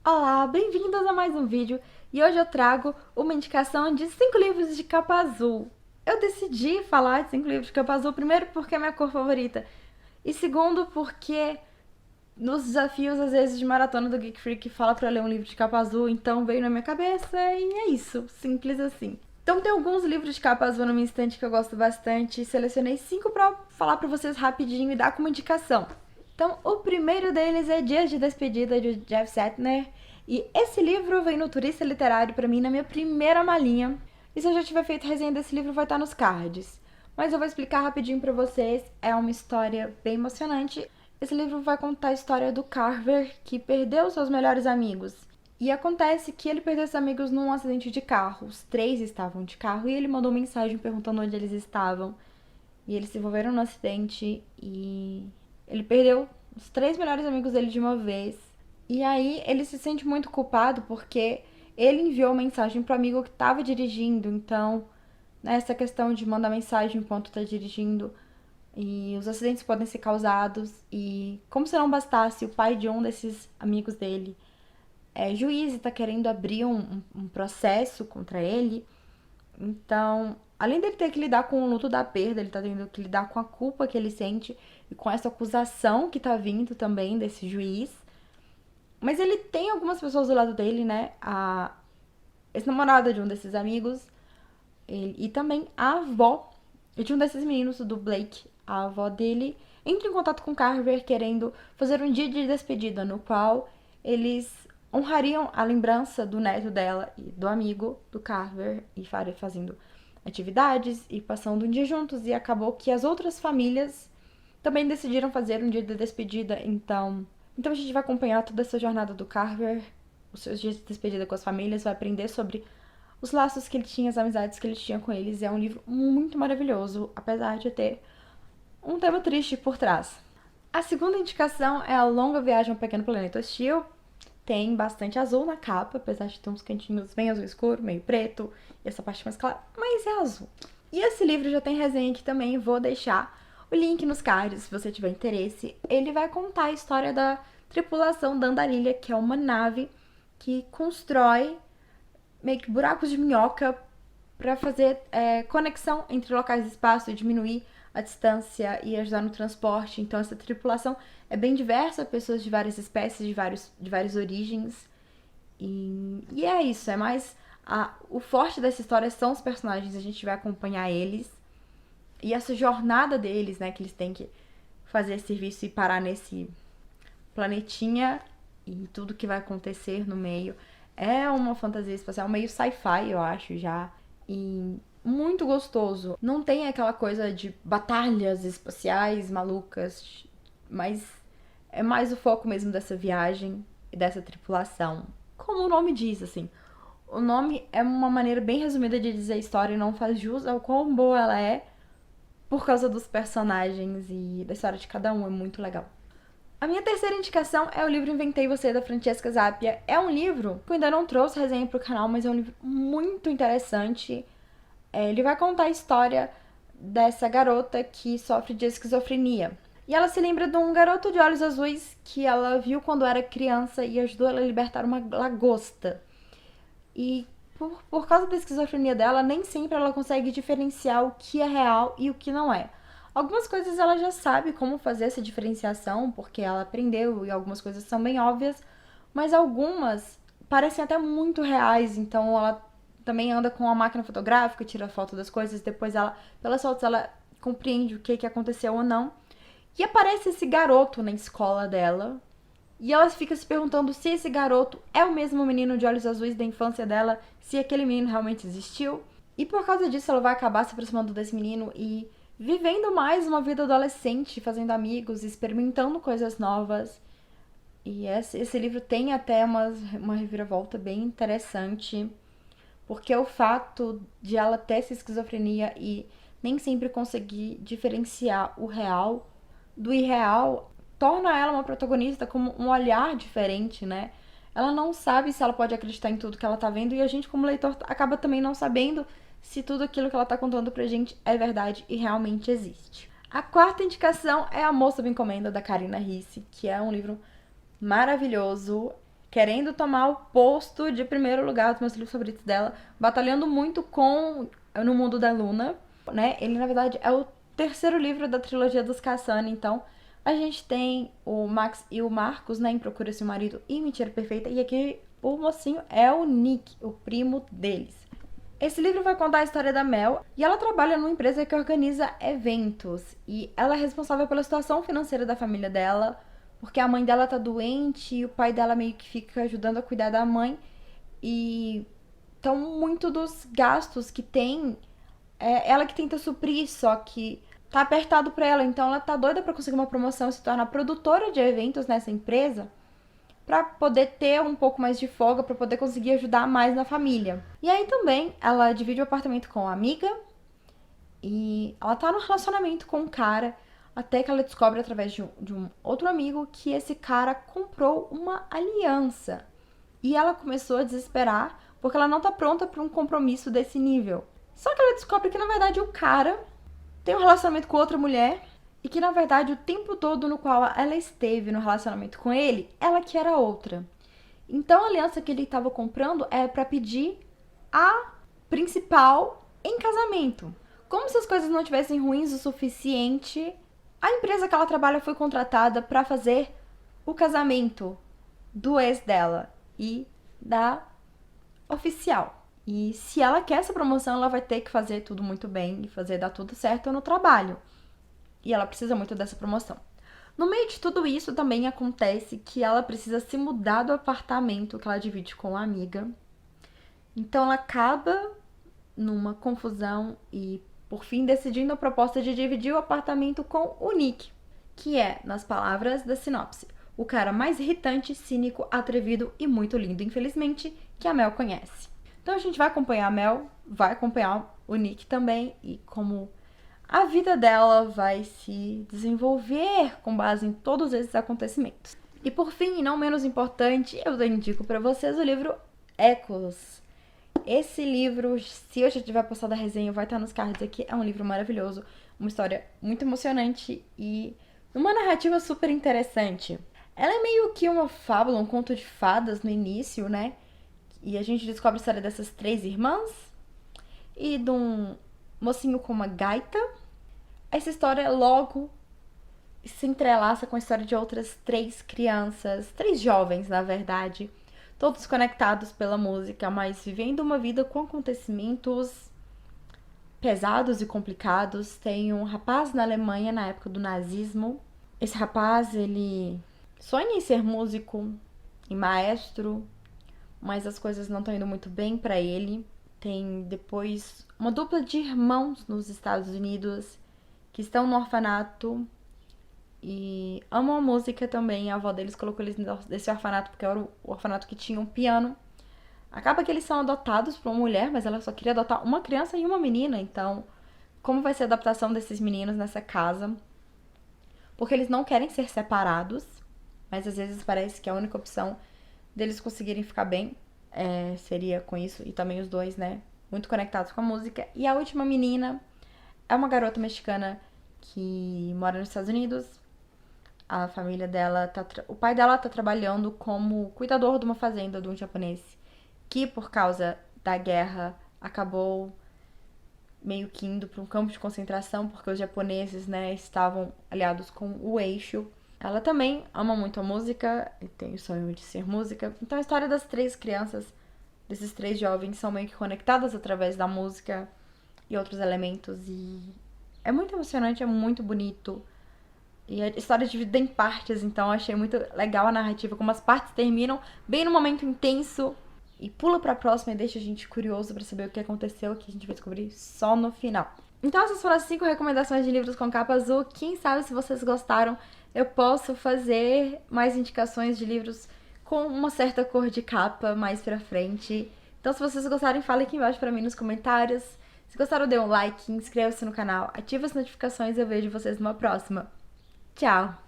Olá, bem-vindos a mais um vídeo e hoje eu trago uma indicação de 5 livros de capa azul. Eu decidi falar de 5 livros de capa azul, primeiro porque é minha cor favorita e segundo porque nos desafios às vezes de maratona do Geek Freak fala pra eu ler um livro de capa azul, então veio na minha cabeça e é isso, simples assim. Então tem alguns livros de capa azul no meu estante que eu gosto bastante, selecionei 5 pra falar pra vocês rapidinho e dar como indicação. Então, o primeiro deles é Dias de Despedida, de Jeff Sattner. E esse livro vem no Turista Literário pra mim na minha primeira malinha. E se eu já tiver feito resenha desse livro, vai estar nos cards. Mas eu vou explicar rapidinho pra vocês. É uma história bem emocionante. Esse livro vai contar a história do Carver, que perdeu seus melhores amigos. E acontece que ele perdeu esses amigos num acidente de carro. Os 3 estavam de carro e ele mandou mensagem perguntando onde eles estavam. E eles se envolveram no acidente e ele perdeu os 3 melhores amigos dele de uma vez. E aí ele se sente muito culpado porque ele enviou mensagem pro amigo que estava dirigindo. Então, nessa questão de mandar mensagem enquanto tá dirigindo, e os acidentes podem ser causados. E como se não bastasse, o pai de um desses amigos dele é juiz e tá querendo abrir um processo contra ele. Então, além dele ter que lidar com o luto da perda, ele tá tendo que lidar com a culpa que ele sente e com essa acusação que tá vindo também desse juiz. Mas ele tem algumas pessoas do lado dele, né? A ex-namorada de um desses amigos e também a avó de um desses meninos, do Blake. A avó dele entra em contato com Carver querendo fazer um dia de despedida no qual eles honrariam a lembrança do neto dela e do amigo do Carver e fazendo atividades e passando um dia juntos. E acabou que as outras famílias também decidiram fazer um dia de despedida. Então a gente vai acompanhar toda essa jornada do Carver, os seus dias de despedida com as famílias, vai aprender sobre os laços que ele tinha, as amizades que ele tinha com eles. É um livro muito maravilhoso, apesar de ter um tema triste por trás. A segunda indicação é A Longa Viagem ao Pequeno Planeta Hostil. Tem bastante azul na capa, apesar de ter uns cantinhos bem azul escuro, meio preto, e essa parte mais clara, mas é azul. E esse livro já tem resenha aqui também, vou deixar o link nos cards se você tiver interesse. Ele vai contar a história da tripulação da Andarilha, que é uma nave que constrói meio que buracos de minhoca para fazer conexão entre locais e espaço e diminuir a distância e ajudar no transporte. Então essa tripulação é bem diversa, pessoas de várias espécies, de várias origens. E é isso, é mais... o forte dessa história são os personagens, a gente vai acompanhar eles. E essa jornada deles, né, que eles têm que fazer serviço e parar nesse planetinha e tudo que vai acontecer no meio. É uma fantasia espacial, meio sci-fi, eu acho, já. E muito gostoso. Não tem aquela coisa de batalhas espaciais malucas, mas é mais o foco mesmo dessa viagem e dessa tripulação. Como o nome diz, assim. O nome é uma maneira bem resumida de dizer a história e não faz jus ao quão boa ela é por causa dos personagens e da história de cada um. É muito legal. A minha terceira indicação é o livro Inventei Você, da Francesca Zappia. É um livro que eu ainda não trouxe resenha pro canal, mas é um livro muito interessante. Ele vai contar a história dessa garota que sofre de esquizofrenia. E ela se lembra de um garoto de olhos azuis que ela viu quando era criança e ajudou ela a libertar uma lagosta. E por causa da esquizofrenia dela, nem sempre ela consegue diferenciar o que é real e o que não é. Algumas coisas ela já sabe como fazer essa diferenciação, porque ela aprendeu e algumas coisas são bem óbvias, mas algumas parecem até muito reais, então ela também anda com a máquina fotográfica, tira foto das coisas, depois ela, pelas fotos, ela compreende o que aconteceu ou não. E aparece esse garoto na escola dela, e ela fica se perguntando se esse garoto é o mesmo menino de olhos azuis da infância dela, se aquele menino realmente existiu. E por causa disso ela vai acabar se aproximando desse menino e vivendo mais uma vida adolescente, fazendo amigos, experimentando coisas novas. E esse livro tem até uma reviravolta bem interessante, porque o fato de ela ter essa esquizofrenia e nem sempre conseguir diferenciar o real do irreal torna ela uma protagonista com um olhar diferente, né? Ela não sabe se ela pode acreditar em tudo que ela tá vendo e a gente, como leitor, acaba também não sabendo se tudo aquilo que ela tá contando pra gente é verdade e realmente existe. A quarta indicação é A Moça Sob Encomenda, da Karina Risse, que é um livro maravilhoso. querendo tomar o posto de primeiro lugar dos meus livros favoritos dela, batalhando muito com No Mundo da Luna, né? Ele, na verdade, é o terceiro livro da trilogia dos Cassani, então a gente tem o Max e o Marcos, né, em Procura-se um Marido e Mentira Perfeita, e aqui o mocinho é o Nick, o primo deles. Esse livro vai contar a história da Mel, e ela trabalha numa empresa que organiza eventos, e ela é responsável pela situação financeira da família dela, porque a mãe dela tá doente e o pai dela meio que fica ajudando a cuidar da mãe, e então muito dos gastos que tem é ela que tenta suprir, só que tá apertado pra ela, então ela tá doida pra conseguir uma promoção e se tornar produtora de eventos nessa empresa, pra poder ter um pouco mais de folga, pra poder conseguir ajudar mais na família. E aí também ela divide o apartamento com uma amiga e ela tá no relacionamento com um cara, até que ela descobre através de um outro amigo que esse cara comprou uma aliança. E ela começou a desesperar porque ela não tá pronta pra um compromisso desse nível. Só que ela descobre que na verdade o cara tem um relacionamento com outra mulher e que, na verdade, o tempo todo no qual ela esteve no relacionamento com ele, ela que era outra. Então, a aliança que ele estava comprando é para pedir a principal em casamento. Como se as coisas não tivessem ruins o suficiente, a empresa que ela trabalha foi contratada para fazer o casamento do ex dela e da oficial. E se ela quer essa promoção, ela vai ter que fazer tudo muito bem e fazer dar tudo certo no trabalho. E ela precisa muito dessa promoção. No meio de tudo isso, também acontece que ela precisa se mudar do apartamento que ela divide com a amiga. Então ela acaba numa confusão e, por fim, decidindo a proposta de dividir o apartamento com o Nick, que é, nas palavras da sinopse, o cara mais irritante, cínico, atrevido e muito lindo, infelizmente, que a Mel conhece. Então a gente vai acompanhar a Mel, vai acompanhar o Nick também e como a vida dela vai se desenvolver com base em todos esses acontecimentos. E por fim, e não menos importante, eu indico para vocês o livro Ecos. Esse livro, se eu já tiver postado a resenha, vai estar nos cards aqui. É um livro maravilhoso, uma história muito emocionante e uma narrativa super interessante. Ela é meio que uma fábula, um conto de fadas no início, né? E a gente descobre a história dessas 3 irmãs e de um mocinho com uma gaita. Essa história logo se entrelaça com a história de outras 3 crianças, 3 jovens, na verdade, todos conectados pela música, mas vivendo uma vida com acontecimentos pesados e complicados. Tem um rapaz na Alemanha na época do nazismo. Esse rapaz, ele sonha em ser músico e maestro, mas as coisas não estão indo muito bem pra ele. Tem depois uma dupla de irmãos nos Estados Unidos que estão no orfanato e amam a música também. A avó deles colocou eles nesse orfanato porque era o orfanato que tinha um piano. Acaba que eles são adotados por uma mulher, mas ela só queria adotar uma criança e uma menina. Então, como vai ser a adaptação desses meninos nessa casa? Porque eles não querem ser separados, mas às vezes parece que a única opção deles conseguirem ficar bem seria com isso. E também os dois, né, muito conectados com a música. E a última menina é uma garota mexicana que mora nos Estados Unidos. A família dela o pai dela tá trabalhando como cuidador de uma fazenda de um japonês que, por causa da guerra, acabou meio que indo para um campo de concentração porque os japoneses, né, estavam aliados com o eixo. Ela também ama muito a música e tem o sonho de ser música. Então a história das 3 crianças, desses 3 jovens, são meio que conectadas através da música e outros elementos. E é muito emocionante, é muito bonito. E a história é dividida em partes, então eu achei muito legal a narrativa, como as partes terminam bem no momento intenso e pula pra próxima e deixa a gente curioso pra saber o que aconteceu, que a gente vai descobrir só no final. Então essas foram as 5 recomendações de livros com capa azul. Quem sabe, se vocês gostaram, eu posso fazer mais indicações de livros com uma certa cor de capa mais pra frente. Então se vocês gostarem, falem aqui embaixo pra mim nos comentários. Se gostaram, dê um like, inscreva-se no canal, ative as notificações e eu vejo vocês numa próxima. Tchau!